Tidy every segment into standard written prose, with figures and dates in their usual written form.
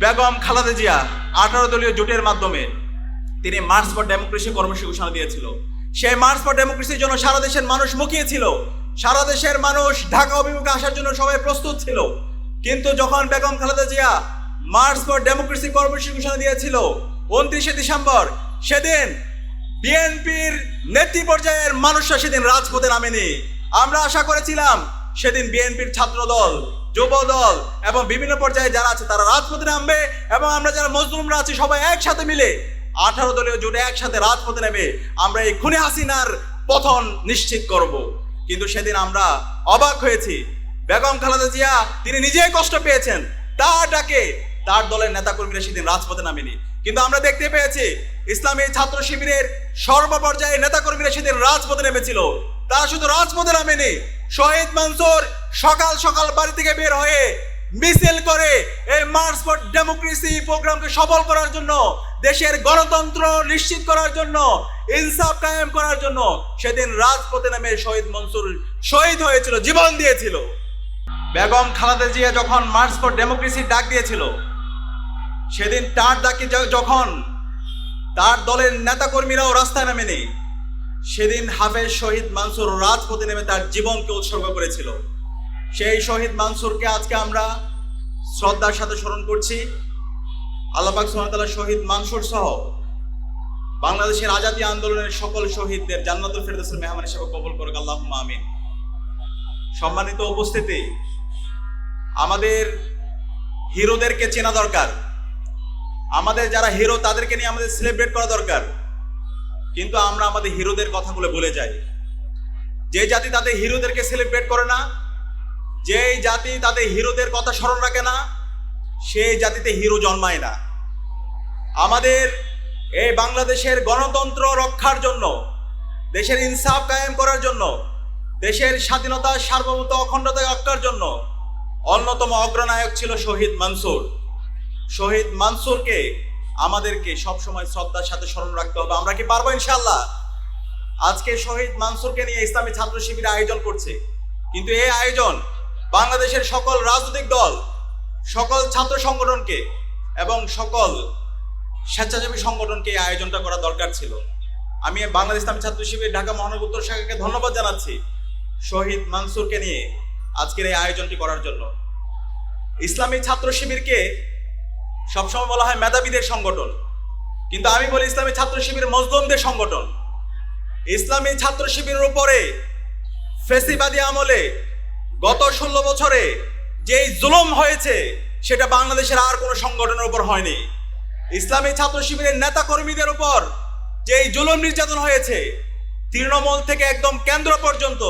বেগম খালেদা জিয়া 18 দলীয় জোটের মাধ্যমে তিনি মার্চ ফর ডেমোক্রেসি কর্মসূচি ঘোষণা দিয়েছিল। সেই মার্চ ফর ডেমোক্রেসির জন্য সারা দেশের মানুষ মুখিয়েছিল, সারা দেশের মানুষ ঢাকা অভিমুখে আসার জন্য সবাই প্রস্তুত ছিল। কিন্তু যখন Begum Khaleda Zia March for democracy কর্মসূচি ঘোষণা দিয়েছিল 29শে ডিসেম্বর, সেদিন বিএনপির নেতৃ পর্যায়ের মানুষরা সেদিন রাজপথে নামেনি। আমরা আশা করেছিলাম সেদিন বিএনপির ছাত্র দল, যুব দল এবং বিভিন্ন পর্যায়ে যারা আছে তারা রাজপথে নামবে এবং আমরা যারা মজলুমরা আছি সবাই একসাথে মিলে 18 দলীয় জোটে একসাথে রাজপথে নেমে আমরা এই খুনি হাসিনার পতন নিশ্চিত করব। কিন্তু সেদিন আমরা অবাক হয়েছি, বেগম খালেদা জিয়া তিনি নিজেই কষ্ট পেয়েছেন, তার ডাকে তার দলের নেতাকর্মীরা সেদিন রাজপথে নামেনি। কিন্তু আমরা দেখতে পেয়েছি ইসলামী ছাত্র শিবিরের সর্বপর্যায়ে নেতাকর্মীরা সেদিন রাজপথে নেমেছিল। তারা শুধু রাজপথে নামেনি, শহীদ মনসুর সকাল সকাল বাড়ি থেকে বের হয়ে মিছিল করে এই মার্চ ফর ডেমোক্রেসি প্রোগ্রামকে সফল করার জন্য, দেশের গণতন্ত্র নিশ্চিত করার জন্য, ইনসাফ কায়েম করার জন্য সেদিন রাজপথে নেমে শহীদ মনসুর শহীদ হয়েছিল, জীবন দিয়েছিল। বেগম খালেদা জিয়া যখন মার্চ ফর ডেমোক্রেসির ডাক দিয়েছিল, সেদিন তার ডাকে যখন তার দলের নেতাকর্মীরাও রাস্তায় নামেনি, সেদিন হাফেজ শহীদ মনসুর রাজপথে নেমে তার জীবনকে উৎসর্গ করেছিল। সেই শহীদ মনসুরকে আজকে আমরা শ্রদ্ধার সাথে স্মরণ করছি। আল্লাহ পাক সুবহানাহু ওয়া তাআলা শহীদ মনসুর সহ বাংলাদেশের আজাদী আন্দোলনের সকল শহীদদের জান্নাতুল ফেরদৌসের মেহমান হিসেবে কবুল করুক, আল্লাহুম্মা আমিন। সম্মানিত উপস্থিতি, আমাদের হিরোদেরকে চেনা দরকার, আমাদের যারা হিরো তাদেরকে নিয়ে আমাদের সেলিব্রেট করা দরকার। কিন্তু আমরা আমাদের হিরোদের কথাগুলো ভুলে যাই। যে জাতি তাদের হিরোদেরকে সেলিব্রেট করে না, যেই জাতি তাদের হিরোদের কথা স্মরণ রাখে না, সেই জাতিতে হিরো জন্মায় না। আমাদের এই বাংলাদেশের গণতন্ত্র রক্ষার জন্য, দেশের ইনসাফ কায়েম করার জন্য, দেশের স্বাধীনতা সার্বভৌমত্ব অখণ্ডতা রক্ষার জন্য অন্যতম অগ্রনায়ক ছিল শহীদ মনসুর। শহীদ মনসুরকে আমাদেরকে সবসময় শ্রদ্ধার সাথে স্মরণ রাখতে হবে। আমরা কি পারবো ইনশাআল্লাহ? আজকে শহীদ মনসুরকে নিয়ে ইসলামী ছাত্র শিবির আয়োজন করছে, কিন্তু এই আয়োজন বাংলাদেশের সকল রাজনৈতিক দল, সকল ছাত্র সংগঠনকে এবং সকল স্বেচ্ছাসেবী সংগঠনকে এই আয়োজনটা করা দরকার ছিল। আমি বাংলাদেশ ইসলামী ছাত্র শিবির ঢাকা মহানগর উত্তর শাখাকে ধন্যবাদ জানাচ্ছি শহীদ মনসুরকে নিয়ে আজকের এই আয়োজনটি করার জন্য। ইসলামী ছাত্র শিবিরকে সবসময় বলা হয় মেধাবীদের সংগঠন, কিন্তু আমি বলি ইসলামী ছাত্র শিবির মজলুমদের সংগঠন। ইসলামী ছাত্র শিবিরের উপরে ফ্যাসিবাদী আমলে গত 16 বছরে যেই জুলুম হয়েছে সেটা বাংলাদেশের আর কোনো সংগঠনের উপর হয়নি। ইসলামী ছাত্র শিবিরের নেতা কর্মীদের উপর যেই জুলুম নির্যাতন হয়েছে, তৃণমূল থেকে একদম কেন্দ্র পর্যন্ত,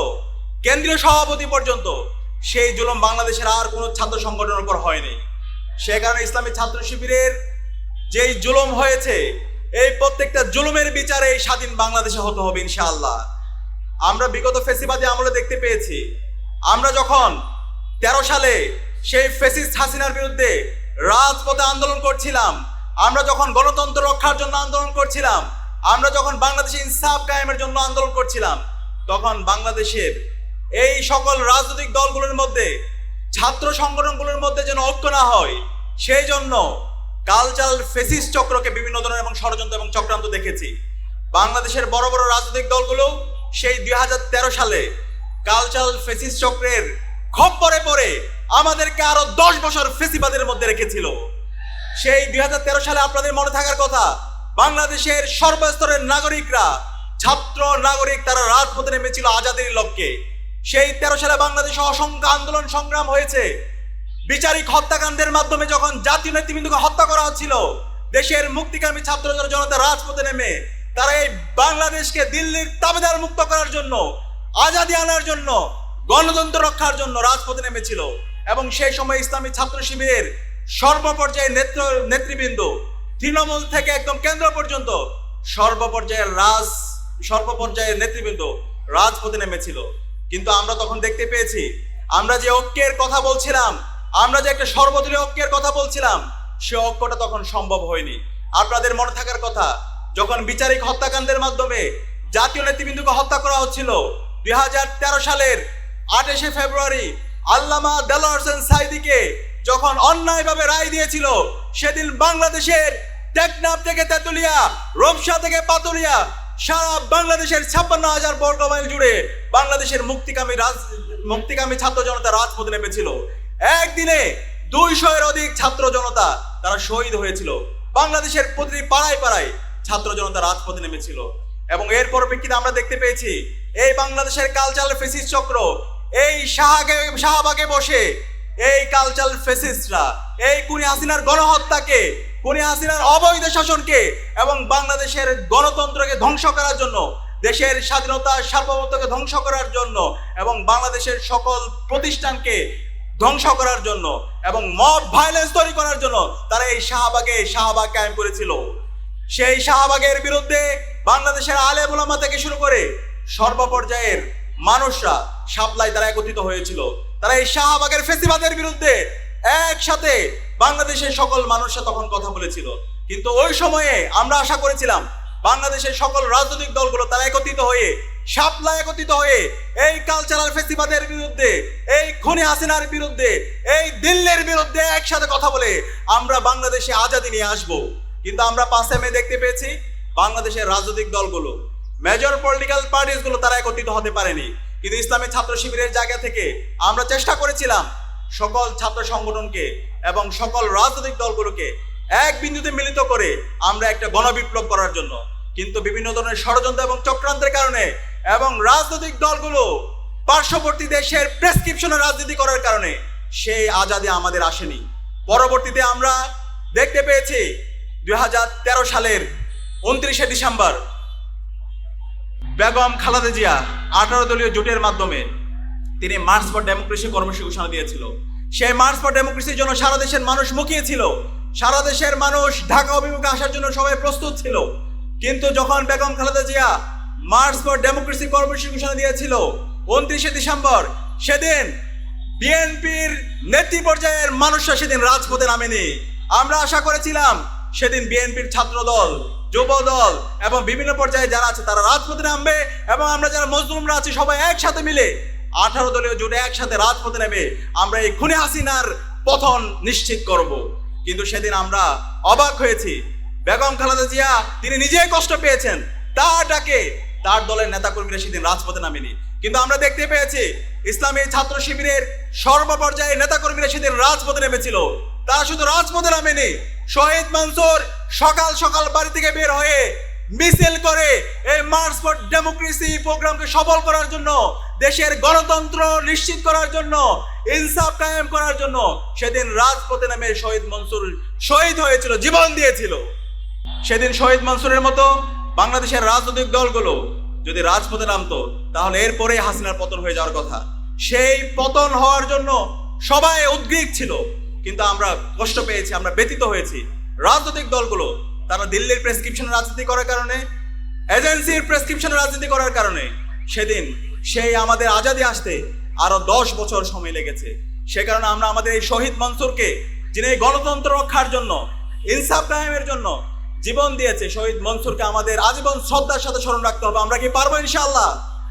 কেন্দ্রীয় সভাপতি পর্যন্ত, সেই জুলুম বাংলাদেশের আর কোনো ছাত্র সংগঠনের উপর হয়নি। সে কারণে ইসলামী ছাত্র শিবিরের যেই জুলুম হয়েছে, এই প্রত্যেকটা জুলুমের বিচারে এই স্বাধীন বাংলাদেশে হতে হবে ইনশাআল্লাহ। আমরা বিগত ফ্যাসিবাদী আমলে দেখতে পেয়েছি, আমরা যখন 13 সালে সেই ফ্যাসিস্ট হাসিনার বিরুদ্ধে রাজপথে আন্দোলন করছিলাম, আমরা যখন গণতন্ত্র রক্ষার জন্য আন্দোলন করছিলাম, আমরা যখন বাংলাদেশে ইনসাফ কায়েমের জন্য আন্দোলন করছিলাম, তখন বাংলাদেশের এই সকল রাজনৈতিক দলগুলোর মধ্যে, ছাত্র সংগঠনগুলোর মধ্যে যেন ঐক্য না হয়, সেই জন্য কালচারাল ফেসিস্ট চক্রকে বিভিন্ন ধরনের এবং ষড়যন্ত্র এবং চক্রান্ত দেখেছি। বাংলাদেশের বড় বড় রাজনৈতিক দলগুলো সেই 2013 সালে কালচারাল ফেসিস্ট চক্রের খপ্পরে পড়ে আমাদেরকে আরো 10 বছর ফেসিবাদের মধ্যে রেখেছিল। সেই 2013 সালে আপনাদের মনে থাকার কথা, বাংলাদেশের সর্বস্তরের নাগরিকরা, ছাত্র নাগরিক, তারা রাজপথে নেমেছিল আজাদের লক্ষ্যে। সেই 13 সালে বাংলাদেশে অসংখ্য আন্দোলন সংগ্রাম হয়েছে। বিচারিক হত্যাকাণ্ডের মাধ্যমে যখন জাতীয় নেতৃবৃন্দকে হত্যা করা হচ্ছিল, দেশের মুক্তিকামী ছাত্র জনতা রাজপথে নেমে তারা এই বাংলাদেশকে দিল্লির তাবেদার মুক্ত করার জন্য, আজাদী আনার জন্য, গণতন্ত্র রক্ষার জন্য রাজপথে নেমেছিল। এবং সেই সময় ইসলামী ছাত্র শিবিরের সর্বপর্যায়ের নেতৃবৃন্দ, তৃণমূল থেকে একদম কেন্দ্র পর্যন্ত সর্বপর্যায়ের নেতৃবৃন্দ রাজপথে নেমেছিল। কিন্তু আমরা তখন দেখতে পেয়েছি, আমরা যে ঐক্যের কথা বলছিলাম, আমরা যে একটা সর্বদলীয় ঐক্যের কথা বলছিলাম, সে ঐক্যটা তখন সম্ভব হয়নি। আপনাদের মনে থাকার কথা, যখন বিচারিক হত্যাকাণ্ডের মাধ্যমে জাতীয় নেতৃবৃন্দকে হত্যা করা হচ্ছিল, 2013 সালের 28শে ফেব্রুয়ারি আল্লামা দেলোয়ার হোসেন সাঈদীকে যখন অন্যায়ভাবে রায় দিয়েছিল, সেদিন বাংলাদেশের টেকনাফ থেকে তেতুলিয়া, রূপসা থেকে পাতুলিয়া, সারা বাংলাদেশের 56,000 বর্গ মাইল জুড়ে বাংলাদেশের মুক্তিকামী ছাত্র জনতা রাজপথে নেমেছিল। একদিনে 200-এর অধিক ছাত্র জনতা তারা শহীদ হয়েছিল। বাংলাদেশের প্রতিটি পাড়ায় পাড়ায় ছাত্র জনতা রাজপথে নেমেছিল। এবং এর পরিপ্রেক্ষিতে আমরা দেখতে পেয়েছি এই বাংলাদেশের কালচারাল ফেসিস্ট চক্র, এই শাহবাগে বসে এই কালচারাল ফেসিস্টরা এই খুনি হাসিনার গণহত্যাকে, খুনি হাসিনার অবৈধ শাসনকে এবং বাংলাদেশের গণতন্ত্রকে ধ্বংস করার জন্য, দেশের স্বাধীনতা সার্বভৌমত্বকে ধ্বংস করার জন্য এবং বাংলাদেশের সকল প্রতিষ্ঠানকে ধ্বংস করার জন্য এবং মব ভায়োলেন্স তৈরি করার জন্য তারা এই শাহবাগ কায়েম করেছিল। সেই শাহবাগের বিরুদ্ধে বাংলাদেশের আলেম ওলামা থেকে শুরু করে সর্বপর্যায়ের মানুষরা শাপলায় তারা একত্রিত হয়েছিল। তারা এই শাহবাগের ফেসিবাদের বিরুদ্ধে একসাথে বাংলাদেশের সকল মানুষরা তখন কথা বলেছিল। কিন্তু ওই সময়ে আমরা আশা করেছিলাম বাংলাদেশের সকল রাজনৈতিক দলগুলো তারা একত্রিত হয়ে, শাপলায় একত্রিত হয়ে এই কালচারাল ফেসিবাদের বিরুদ্ধে, এই খুনি হাসিনার বিরুদ্ধে, এই দিল্লির বিরুদ্ধে একসাথে কথা বলে আমরা বাংলাদেশে আজাদি নিয়ে আসবো। কিন্তু আমরা 5 মে দেখতে পেয়েছি বাংলাদেশের রাজনৈতিক দলগুলো, মেজর পলিটিক্যাল পার্টিসগুলো তারা একত্রিত হতে পারেনি। কিন্তু ইসলামী ছাত্র শিবিরের জায়গা থেকে আমরা চেষ্টা করেছিলাম সকল ছাত্র সংগঠনকে এবং সকল রাজনৈতিক দলগুলোকে এক বিন্দুতে মিলিত করে আমরা একটা গণবিপ্লব করার জন্য। কিন্তু বিভিন্ন ধরনের ষড়যন্ত্র এবং চক্রান্তের কারণে এবং রাজনৈতিক দলগুলো পার্শ্ববর্তী দেশের প্রেসক্রিপশনে রাজনীতি করার কারণে সেই আজাদি আমাদের আসেনি। পরবর্তীতে আমরা দেখতে পেয়েছি 2013 সালের 29শে ডিসেম্বর বেগম খালেদা জিয়া 18 দলীয় জোটের মাধ্যমে তিনি মার্চ ফর ডেমোক্রেসি কর্মসূচি ঘোষণা দিয়েছিল। সেই মার্চ ফর ডেমোক্রেসির জন্য সারা দেশের মানুষ মুখিয়েছিল। সারা দেশের মানুষ ঢাকা অভিমুখে আসার জন্য সবাই প্রস্তুত ছিল। কিন্তু যখন Begum Khaleda Zia March for democracy কর্মসূচি ঘোষণা দিয়েছিল 29শে ডিসেম্বর, সেদিন বিএনপির নেতৃ পর্যায়ের মানুষরা সেদিন রাজপথে নামেনি। আমরা আশা করেছিলাম সেদিন বিএনপির ছাত্র দল, যুব দল এবং বিভিন্ন পর্যায়ে যারা আছে তারা রাজপথে নামবে এবং আমরা যারা মজলুমরা আছি সবাই একসাথে মিলে 18 দলীয় জোটে একসাথে রাজপথে নেমে আমরা এই খুনি হাসিনার পতন নিশ্চিত করব। কিন্তু সেদিন আমরা অবাক হয়েছি, বেগম খালেদা জিয়া তিনি নিজেই কষ্ট পেয়েছেন, তার ডাকে তার দলের নেতাকর্মীরা সেদিন রাজপথে নামেনি। কিন্তু আমরা দেখতে পেয়েছি ইসলামী ছাত্র শিবিরের সর্বপর্যায়ের নেতাকর্মীরা সেদিন রাজপথে নেমেছিল। তারা শুধু রাজপথে নামেনি, শহীদ মনসুর সকাল সকাল বাড়ি থেকে বের হয়ে মিছিল করে এই মার্চ ফর ডেমোক্রেসি প্রোগ্রামকে সফল করার জন্য, দেশের গণতন্ত্র নিশ্চিত করার জন্য, ইনসাফ কায়েম করার জন্য সেদিন রাজপথে নেমে শহীদ মনসুর শহীদ হয়েছিল, জীবন দিয়েছিল। সেদিন শহীদ মনসুরের মতো বাংলাদেশের রাজনৈতিক দলগুলো যদি রাজপথে নামতো তাহলে এরপরেই হাসিনার পতন হয়ে যাওয়ার কথা। সেই পতন হওয়ার জন্য সবাই উদ্গ্রীব ছিল। কিন্তু আমরা কষ্ট পেয়েছি, আমরা ব্যথিত হয়েছি। রাজনৈতিক দলগুলো তারা দিল্লির প্রেসক্রিপশনে রাজনীতি করার কারণে, এজেন্সির প্রেসক্রিপশনে রাজনীতি করার কারণে সেদিন সেই আমাদের আজাদি আসতে আরো 10 বছর সময় লেগেছে। সে কারণে আমরা আমাদের এই শহীদ মনসুরকে, যিনি গণতন্ত্র রক্ষার জন্য, ইনসাফ কায়েমের জন্য জীবন দিয়েছে, শহীদ মনসুরকে আমাদের আজীবন শ্রদ্ধার সাথে স্মরণ রাখতে হবে। আমরা কি পারবো ইনশাআল্লাহ?